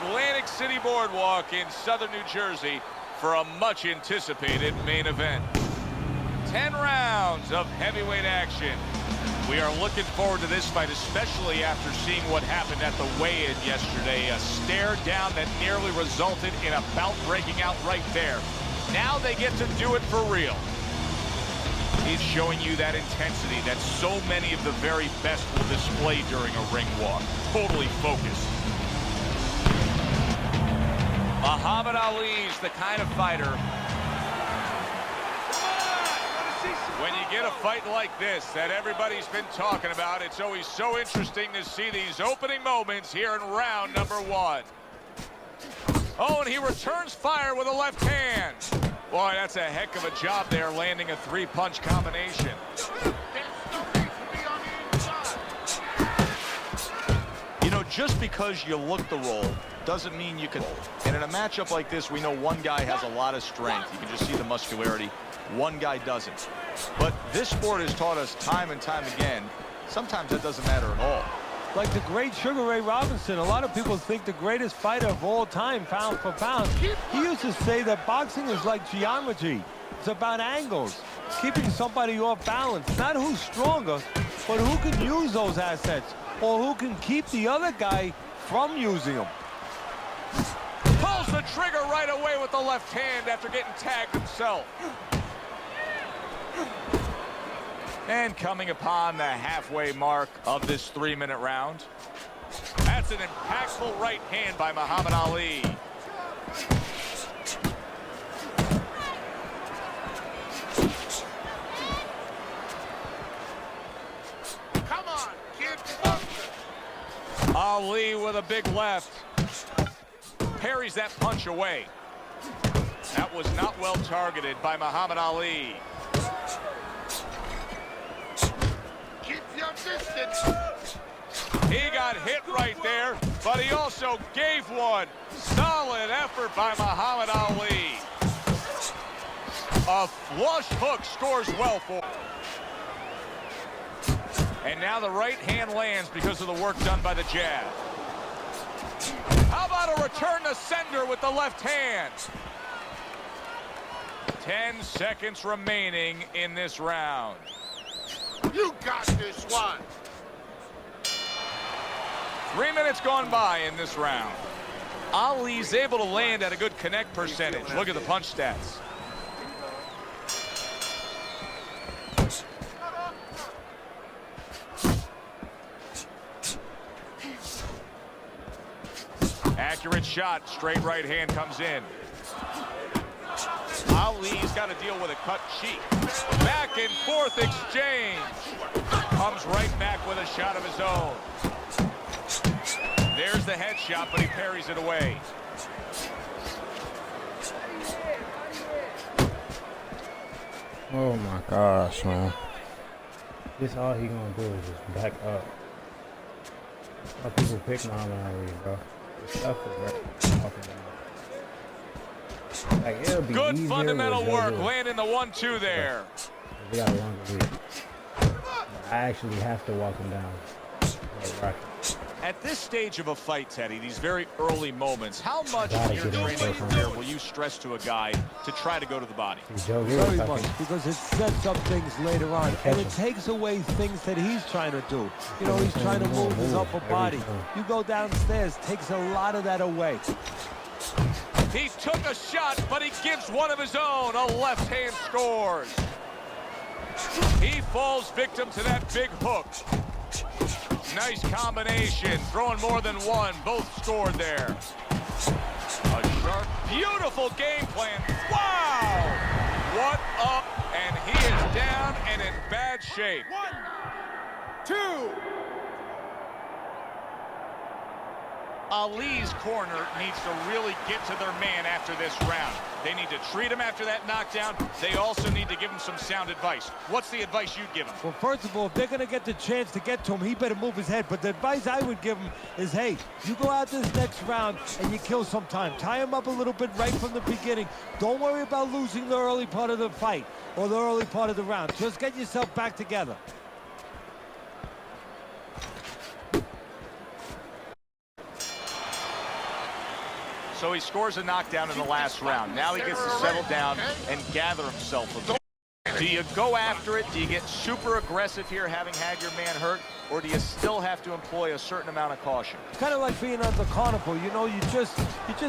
Atlantic City Boardwalk in southern New Jersey for a much-anticipated main event. 10 rounds of heavyweight action. We are looking forward to this fight, especially after seeing what happened at the weigh-in yesterday. A stare down that nearly resulted in a bout breaking out right there. Now they get to do it for real. He's showing you that intensity that so many of the very best will display during a ring walk. Totally focused. Muhammad Ali's the kind of fighter. When you get a fight like this that everybody's been talking about, it's always so interesting to see these opening moments here in round number 1. Oh, and he returns fire with a left hand. Boy, that's a heck of a job there, landing a 3-punch combination. You know, just because you look the role doesn't mean you can. And in a matchup like this, we know one guy has a lot of strength. You can just see the muscularity. One guy doesn't. But this sport has taught us time and time again, sometimes that doesn't matter at all. Like the great Sugar Ray Robinson, a lot of people think the greatest fighter of all time, pound for pound. He used to say that boxing is like geometry. It's about angles, keeping somebody off balance. Not who's stronger, but who can use those assets, or who can keep the other guy from using them. Pulls the trigger right away with the left hand after getting tagged himself. And coming upon the halfway mark of this 3-minute round. That's an impactful right hand by Muhammad Ali. Come on, kid. Ali with a big left. Parries that punch away. That was not well targeted by Muhammad Ali. He got hit right there, but he also gave one. Solid effort by Muhammad Ali. A flush hook scores well for him. And now the right hand lands because of the work done by the jab. How about a return to sender with the left hand? 10 seconds remaining in this round. You got this one. 3 minutes gone by in this round. Ali's able to land at a good connect percentage. Look at the punch stats. Accurate shot, straight right hand comes in. Ali's got to deal with a cut cheek. Back and forth exchange. Comes right back with a shot of his own. There's the headshot, but he parries it away. Oh my gosh, man. This all he gonna do is just back up. How people pick Muhammad Ali, bro. The stuff is right up and down. Like, it'll be good fundamental work, landing the 1-2 there. We got a longer lead. I actually have to walk him down. Right. At this stage of a fight, Teddy, these very early moments, how much in your training career will you stress to a guy to try to go to the body? Very much, because it sets up things later on, and it takes away things that he's trying to do. You know, he's trying to move his upper body. You go downstairs, takes a lot of that away. He took a shot, but he gives one of his own. A left hand scores. He falls victim to that big hook. Nice combination, throwing more than one. Both scored there. A sharp, beautiful game plan. Wow! What up? And he is down and in bad shape. 1, 2. Ali's corner needs to really get to their man after this round. They need to treat him after that knockdown. They also need to give him some sound advice. What's the advice you'd give him? Well, first of all, if they're going to get the chance to get to him, he better move his head. But the advice I would give him is, hey, you go out this next round and you kill some time. Tie him up a little bit right from the beginning. Don't worry about losing the early part of the fight or the early part of the round. Just get yourself back together. So he scores a knockdown in the last round. Now he gets to settle down and gather himself a bit. Do you go after it? Do you get super aggressive here, having had your man hurt? Or do you still have to employ a certain amount of caution? It's kind of like being at the carnival. You know, you just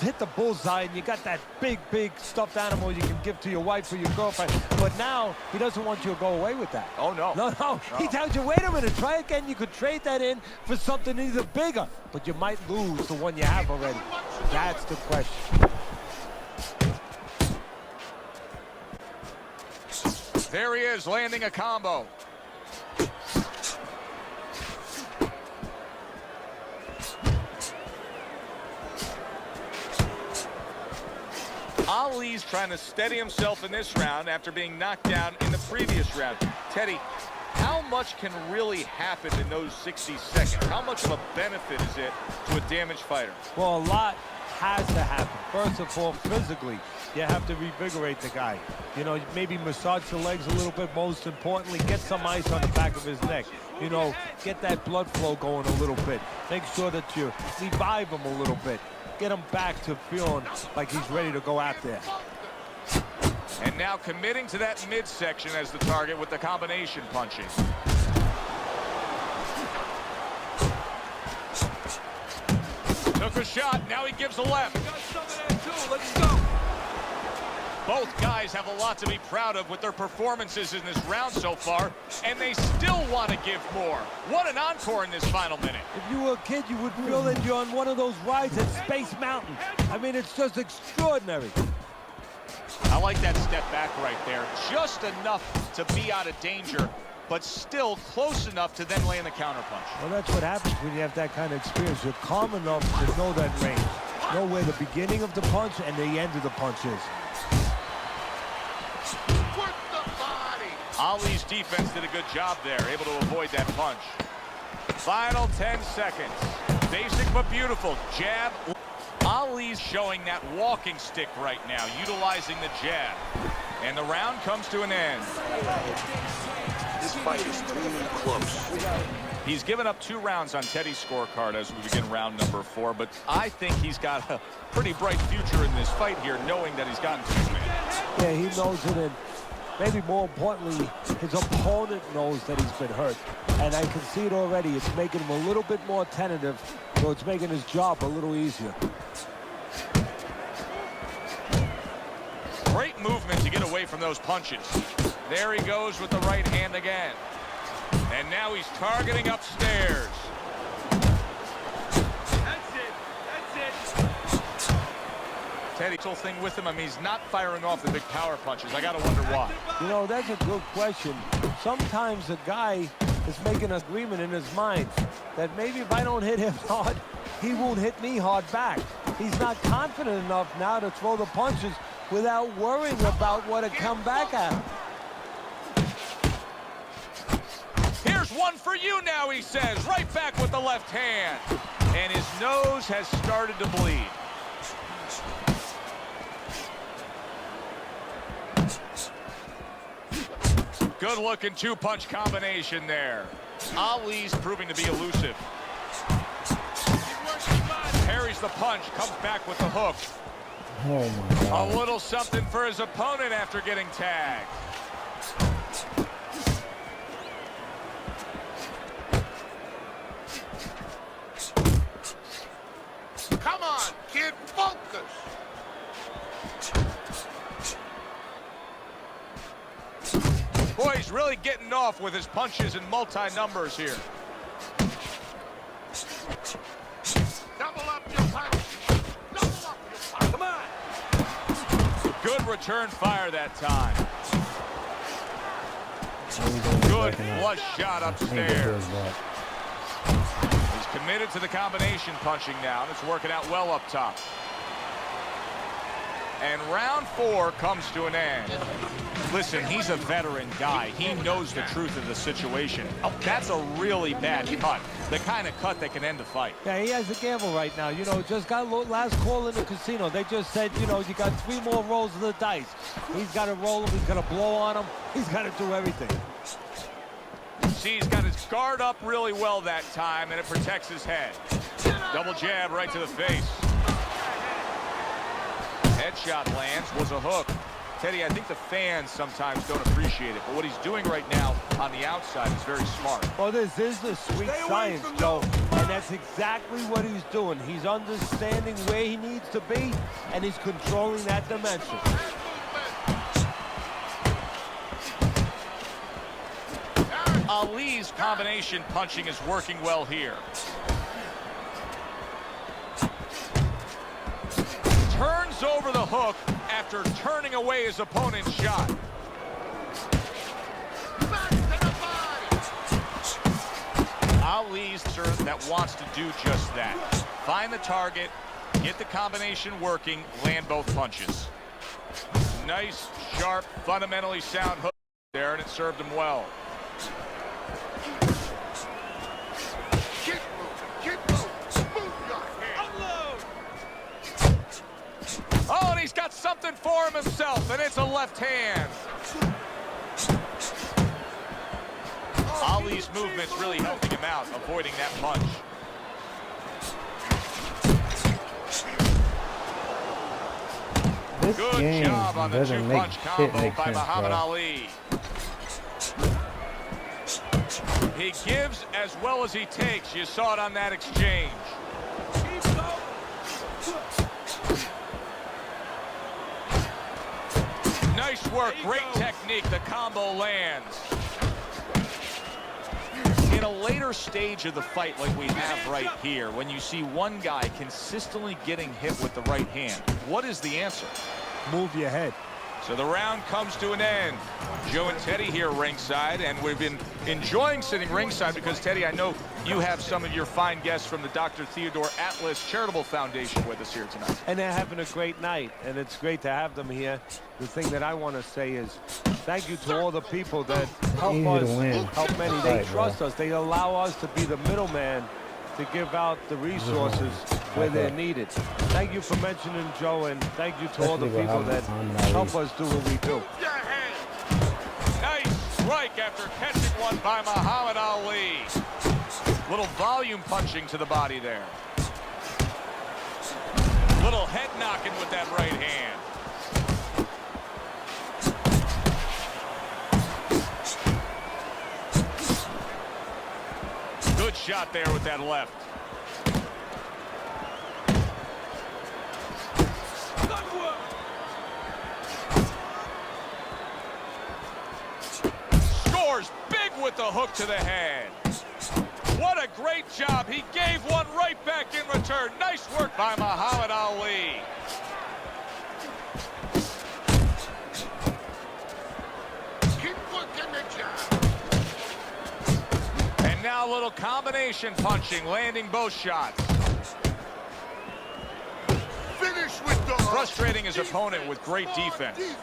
hit the bullseye, and you got that big stuffed animal you can give to your wife or your girlfriend. But now he doesn't want you to go away with that. Oh, no. No. He tells you, wait a minute, try again. You could trade that in for something either bigger, but you might lose the one you have already. That's the question. There he is, landing a combo. Ali's trying to steady himself in this round after being knocked down in the previous round. Teddy, how much can really happen in those 60 seconds? How much of a benefit is it to a damaged fighter? Well, a lot has to happen. First of all, physically, you have to revigorate the guy. You know, maybe massage the legs a little bit. Most importantly, get some ice on the back of his neck. You know, get that blood flow going a little bit. Make sure that you revive him a little bit. Get him back to feeling like he's ready to go out there. And now committing to that midsection as the target with the combination punching. Took a shot, now he gives a left. Let's go. Both guys have a lot to be proud of with their performances in this round so far, and they still want to give more. What an encore in this final minute. If you were a kid, you would feel that you're on one of those rides at Space Mountain. I mean, it's just extraordinary. I like that step back right there. Just enough to be out of danger, but still close enough to then land the counterpunch. Well, that's what happens when you have that kind of experience. You're calm enough to know that range. Know where the beginning of the punch and the end of the punch is. Ali's defense did a good job there, able to avoid that punch. Final 10 seconds. Basic but beautiful. Jab. Ali's showing that walking stick right now, utilizing the jab. And the round comes to an end. This fight is too close. He's given up 2 rounds on Teddy's scorecard as we begin round number 4, but I think he's got a pretty bright future in this fight here, knowing that he's gotten to this man. Yeah, he knows it, and maybe more importantly, his opponent knows that he's been hurt. And I can see it already. It's making him a little bit more tentative, so it's making his job a little easier. Great movement to get away from those punches. There he goes with the right hand again. And now he's targeting upstairs. That's it. Teddy, still thing with him. I mean, he's not firing off the big power punches. I got to wonder why. You know, that's a good question. Sometimes a guy is making an agreement in his mind that maybe if I don't hit him hard, he won't hit me hard back. He's not confident enough now to throw the punches without worrying about what it come back at. Here's one for you now, he says. Right back with the left hand. And his nose has started to bleed. Good-looking 2-punch combination there. Ali's proving to be elusive. Parries the punch, comes back with the hook. Oh my God. A little something for his opponent after getting tagged. Come on, kid, focus. Boy, he's really getting off with his punches and multi-numbers here. Double up your punch. Double up your punch. Come on. Good return fire that time. Good flush shot upstairs. He's committed to the combination punching now, and it's working out well up top. And round 4 comes to an end. Listen, he's a veteran guy. He knows the truth of the situation. Oh, that's a really bad cut. The kind of cut that can end the fight. Yeah, he has a gamble right now. You know, just got last call in the casino. They just said, you know, you got 3 more rolls of the dice. He's got to roll them. He's got to blow on them. He's got to do everything. See, he's got his guard up really well that time, and it protects his head. Double jab right to the face. headshot lands was a hook. Teddy, I think the fans sometimes don't appreciate it, but what he's doing right now on the outside is very smart. Well, this is the sweet science, Joe, and that's exactly what he's doing. He's understanding where he needs to be, and he's controlling that dimension. Ali's combination punching is working well here. Turns over the hook after turning away his opponent's shot. Ali's serve that wants to do just that. Find the target, get the combination working, land both punches. Nice, sharp, fundamentally sound hook there, and it served him well. Oh, and he's got something for him himself, and it's a left hand. Ali's movement's really helping him out, avoiding that punch. This Good game job on the doesn't make two-punch combo make by sense, Muhammad bro. Ali. He gives as well as he takes. You saw it on that exchange. Nice work, great technique. The combo lands. In a later stage of the fight like we have right here, when you see one guy consistently getting hit with the right hand, what is the answer? Move your head. So the round comes to an end. Joe and Teddy here ringside, and we've been enjoying sitting ringside because, Teddy, I know you have some of your fine guests from the Dr. Theodore Atlas Charitable Foundation with us here tonight. And they're having a great night, and it's great to have them here. The thing that I want to say is thank you to all the people that help us, help many. They trust us. They allow us to be the middleman to give out the resources where they're needed. Thank you for mentioning Joe, and thank you to all the people that help us do what we do. Nice strike after catching one by Muhammad Ali. Little volume punching to the body there. Little head knocking with that right hand. Good shot there with that left. Scores big with the hook to the head. What a great job. He gave one right back in return. Nice work by Muhammad Ali. Keep working the job. And now a little combination punching, landing both shots. Finish with the Frustrating his opponent with great defense.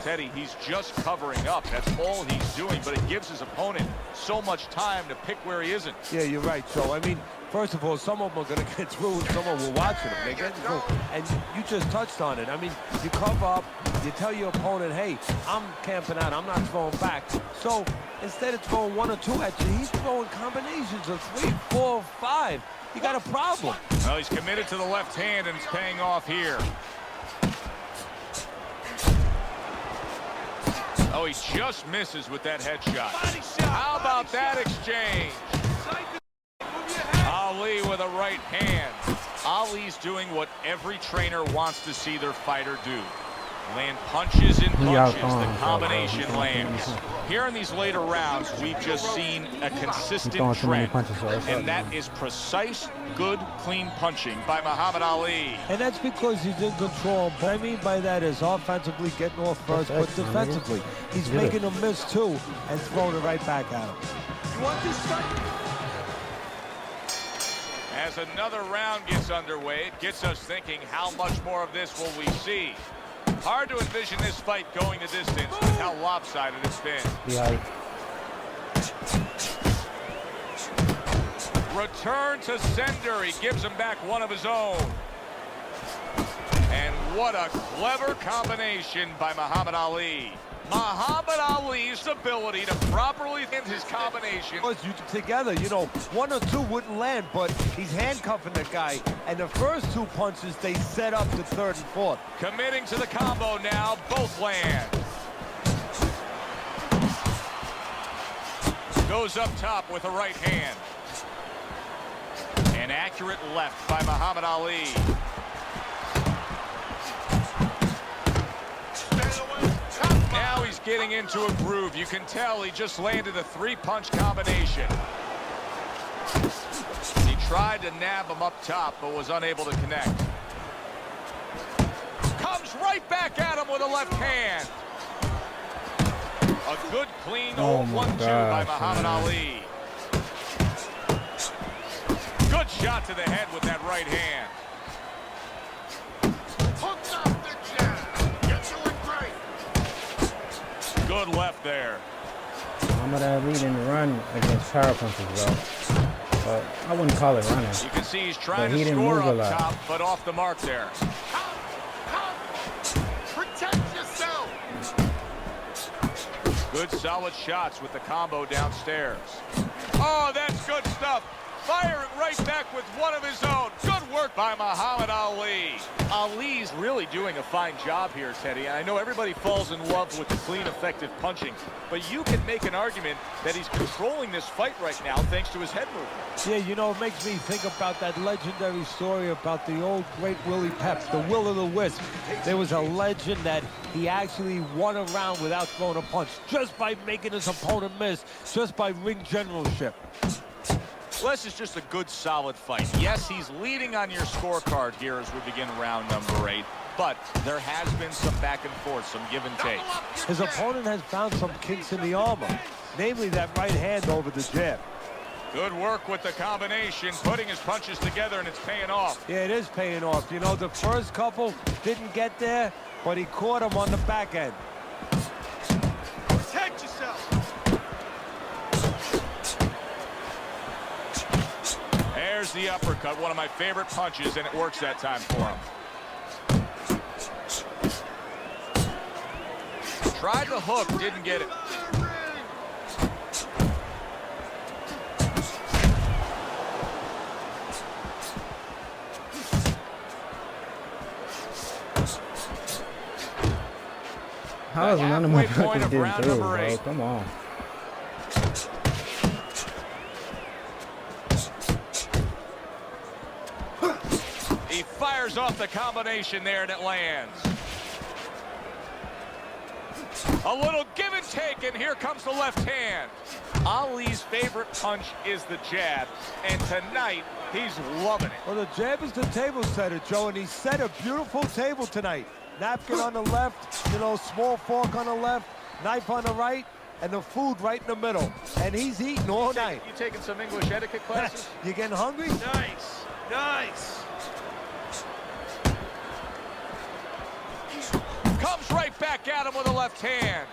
Teddy, he's just covering up. That's all he's doing, but it gives his opponent so much time to pick where he isn't. Yeah, you're right, Joe. I mean, first of all, some of them are going to get through, and some of them will watch them. They get through. And you just touched on it. I mean, you cover up, you tell your opponent, hey, I'm camping out, I'm not throwing back. So instead of throwing one or two at you, he's throwing combinations of 3, 4, 5. You got a problem. Well, he's committed to the left hand, and it's paying off here. Oh, he just misses with that headshot. How about that exchange? Ali with a right hand. Ali's doing what every trainer wants to see their fighter do. Land punches and punches. The combination lands. Here in these later rounds, we've just seen a consistent trend, and that is precise, good, clean punching by Muhammad Ali. And that's because he's in control. What I mean by that is offensively getting off first, but defensively, he's making them miss too and throwing it right back at him. You want this fight? As another round gets underway, it gets us thinking, how much more of this will we see? Hard to envision this fight going the distance with how lopsided it's been. Return to sender. He gives him back one of his own. And what a clever combination by Muhammad Ali. Muhammad Ali's ability to properly hit his combination. You together, you know, one or two wouldn't land, but he's handcuffing the guy. And the first two punches, they set up the third and fourth. Committing to the combo now, both land. Goes up top with a right hand. An accurate left by Muhammad Ali. Now he's getting into a groove. You can tell he just landed a three-punch combination. He tried to nab him up top, but was unable to connect. Comes right back at him with a left hand. A good, clean old 1-2 by Muhammad Ali. Good shot to the head with that right hand. Hooks off the jab. You're doing great. Good left there. Muhammad Ali didn't run against power punches, bro. But I wouldn't call it running. You can see he's trying But he to didn't score move a up lot. top, but off the mark there. Protect yourself. Good solid shots with the combo downstairs. Oh, that's good stuff. Firing right back with one of his own. Good work by Muhammad Ali. Ali's really doing a fine job here, Teddy. I know everybody falls in love with the clean, effective punching, but you can make an argument that he's controlling this fight right now thanks to his head movement. Yeah, you know, it makes me think about that legendary story about the old great Willie Pep, the Will o' the Wisp. There was a legend that he actually won a round without throwing a punch, just by making his opponent miss, just by ring generalship. This is just a good, solid fight. Yes, he's leading on your scorecard here as we begin round number 8, but there has been some back and forth, some give and take. His opponent has found some kinks in the armor, namely that right hand over the jab. Good work with the combination, putting his punches together, and it's paying off. Yeah, it is paying off. You know, the first couple didn't get there, but he caught him on the back end. Protect yourself. There's the uppercut, one of my favorite punches, and it works that time for him. Tried the hook, didn't get it. How is none of my halfway point punches of getting round through, number bro? 8. Come on. He fires off the combination there, and it lands. A little give and take, and here comes the left hand. Ali's favorite punch is the jab, and tonight, he's loving it. Well, the jab is the table setter, Joe, and he set a beautiful table tonight. Napkin on the left, you know, small fork on the left, knife on the right, and the food right in the middle. And he's eating all night. You taking some English etiquette classes? You getting hungry? Nice, nice. Comes right back at him with a left hand.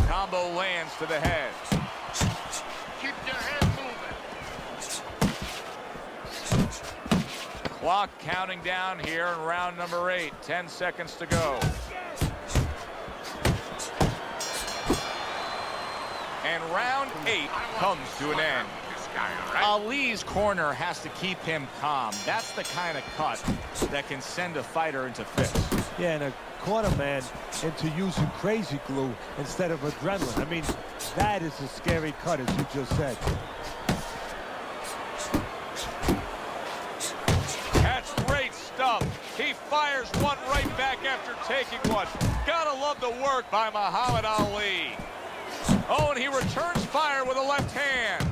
Combo lands to the head. Keep your head moving. Clock counting down here in round number 8. 10 seconds to go. And round 8 comes to an end. Ali's corner has to keep him calm. That's the kind of cut that can send a fighter into fits. Yeah, and a corner man into using crazy glue instead of adrenaline. I mean, that is a scary cut, as you just said. That's great stuff. He fires one right back after taking one. Gotta love the work by Muhammad Ali. Oh, and he returns fire with a left hand.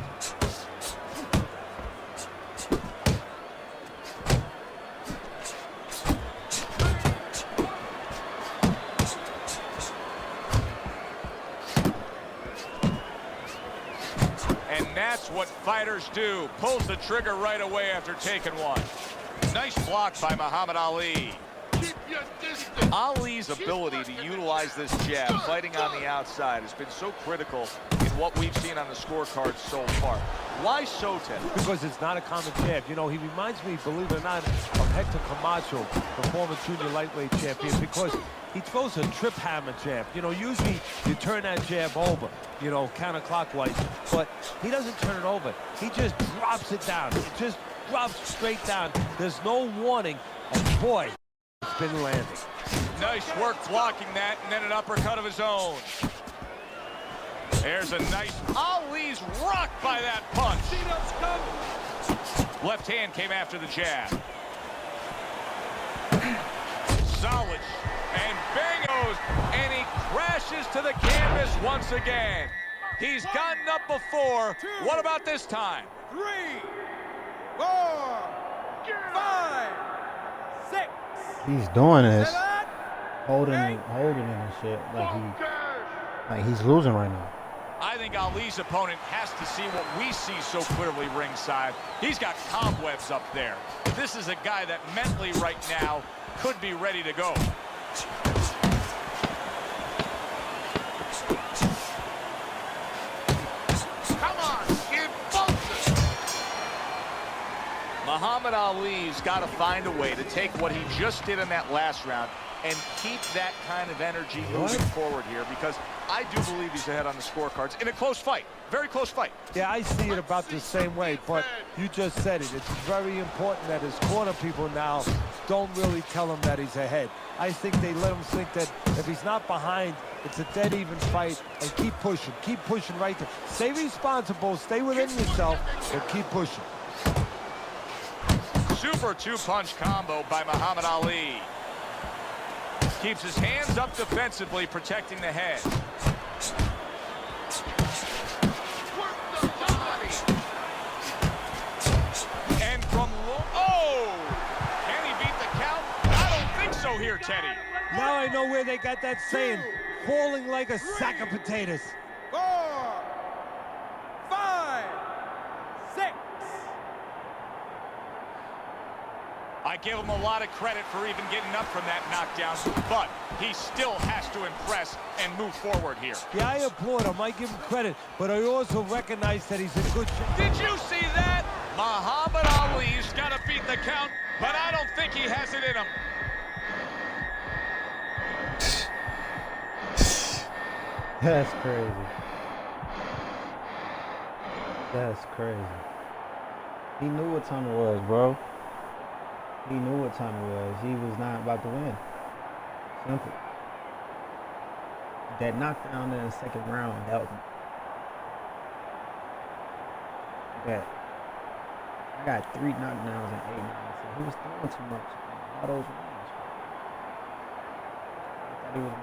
And that's what fighters do. Pulls the trigger right away after taking one. Nice block by Muhammad Ali. Keep your distance. Ali's ability to utilize this jab, fighting on the outside, has been so critical in what we've seen on the scorecard so far. Why so, Ted? Because it's not a common jab. You know, he reminds me, believe it or not, of Hector Camacho, the former junior lightweight champion, because he throws a trip hammer jab. You know, usually you turn that jab over, you know, counterclockwise, but he doesn't turn it over. He just drops it down. It just drops straight down. There's no warning, and boy, it's been landing. Nice work blocking that, and then an uppercut of his own. There's a nice... Ali's rocked by that punch. Left hand came after the jab. Solid. And bangos. And he crashes to the canvas once again. He's gotten up before. What about this time? 3, 4, 5, 6. He's doing this. Holding it and shit. Like he's losing right now. I think Ali's opponent has to see what we see so clearly ringside. He's got cobwebs up there. This is a guy that mentally right now could be ready to go. Come on, give both. Muhammad Ali's got to find a way to take what he just did in that last round and keep that kind of energy moving forward here, because I do believe he's ahead on the scorecards in a close fight. Very close fight. Yeah, I see it about the same way, but you just said it. It's very important that his corner people now don't really tell him that he's ahead. I think they let him think that if he's not behind, it's a dead even fight, and keep pushing right there. Stay responsible, stay within yourself, but keep pushing. Super two-punch combo by Muhammad Ali. Keeps his hands up defensively, protecting the head. And from... Oh! Can he beat the count? I don't think so here, Teddy. Now I know where they got that saying, falling like a sack of potatoes. 4, 5, 6. I give him a lot of credit for even getting up from that knockdown, but he still has to impress and move forward here. Yeah, I applaud him. I give him credit, but I also recognize that he's in good shape. Did you see that? Muhammad Ali's got to beat the count, but I don't think he has it in him. That's crazy. That's crazy. He knew what time it was, bro. He knew what time it was. He was not about to win. Simple. That knockdown in the second round helped me. I got 3 knockdowns in 8 rounds. So he was throwing too much. All those rounds. I thought he was